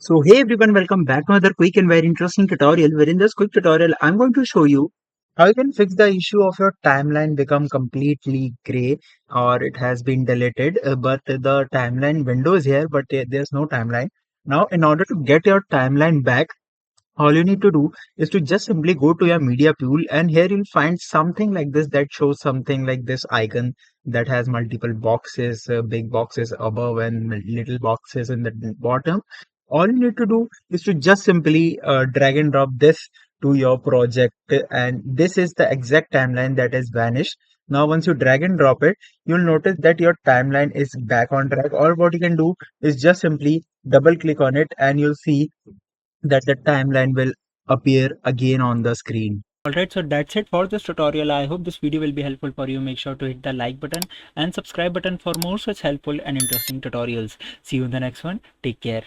So hey everyone, welcome back to another quick and very interesting tutorial where in this quick tutorial I'm going to show you how you can fix the issue of your timeline become completely gray or it has been deleted but the timeline window is here but there's no timeline. Now in order to get your timeline back, all you need to do is to just simply go to your media pool, and here you'll find something like this that shows something like this icon that has multiple boxes, big boxes above and little boxes in the bottom. All you need to do is to just simply drag and drop this to your project, and this is the exact timeline that has vanished. Now once you drag and drop it, you'll notice that your timeline is back on track. Or what you can do is just simply double click on it and you'll see that the timeline will appear again on the screen. Alright, so that's it for this tutorial. I hope this video will be helpful for you. Make sure to hit the like button and subscribe button for more such helpful and interesting tutorials. See you in the next one. Take care.